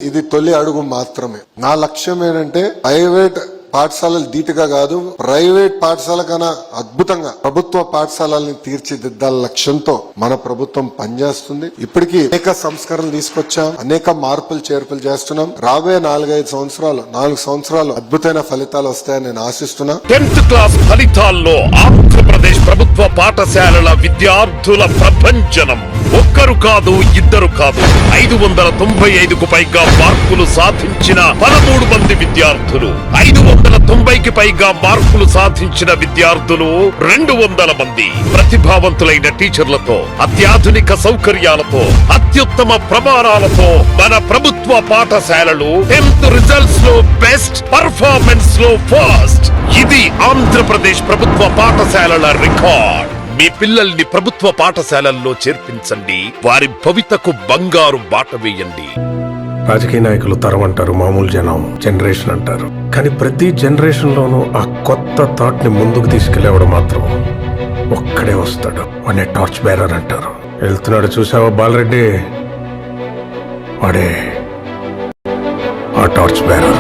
ఇది తొలి అడుగు మాత్రమే. నా లక్ష్యం ఏంటంటే ప్రైవేట్ పాఠశాలలు ధీటుగా కాదు, ప్రైవేట్ పాఠశాల కన్నా అద్భుతంగా ప్రభుత్వ పాఠశాలని తీర్చిదిద్దాల లక్ష్యంతో మన ప్రభుత్వం పనిచేస్తుంది. ఇప్పటికీ అనేక సంస్కరణలు తీసుకొచ్చాం, అనేక మార్పులు చేర్పులు చేస్తున్నాం. రాబోయే 4 సంవత్సరాలు అద్భుతమైన ఫలితాలు వస్తాయని నేను ఆశిస్తున్నా. 10th క్లాస్ ఫలితాల్లో ఆంధ్రప్రదేశ్ ప్రభుత్వ పాఠశాలల విద్యార్థుల ప్రభంజనం. ఒక్కరు కాదు, ఇద్దరు కాదు, 595కు పైగా మార్కులు సాధించిన 13 మంది విద్యార్థులు, 590కి పైగా మార్కులు సాధించిన విద్యార్థులు 200 మంది. ప్రతిభావంతులైన టీచర్లతో, అత్యాధునిక సౌకర్యాలతో, అత్యుత్తమ ప్రమాణాలతో మన ప్రభుత్వ పాఠశాలలు 10th రిజల్ట్స్ లో బెస్ట్, పర్ఫార్మెన్స్ లో ఫస్ట్. ఇది ఆంధ్రప్రదేశ్ ప్రభుత్వ పాఠశాలల రికార్డ్. మీ పిల్లల్ని ప్రభుత్వ పాఠశాలల్లో చేర్పించండి, వారి భవితకు బంగారు బాట వేయండి. రాజకీయ నాయకులు తరం అంటారు, మామూలు జనం జనరేషన్ అంటారు. కానీ ప్రతి జనరేషన్ లోనూ ఆ కొత్త థాట్ ని ముందుకు తీసుకెళ్లేవాడు మాత్రం ఒక్కడే వస్తాడు. వాడే టార్చ్ బేరర్ అంటారు. వెళ్తున్నాడు చూసావా బాలరెడ్డి, వాడే ఆ టార్చ్ బేరర్.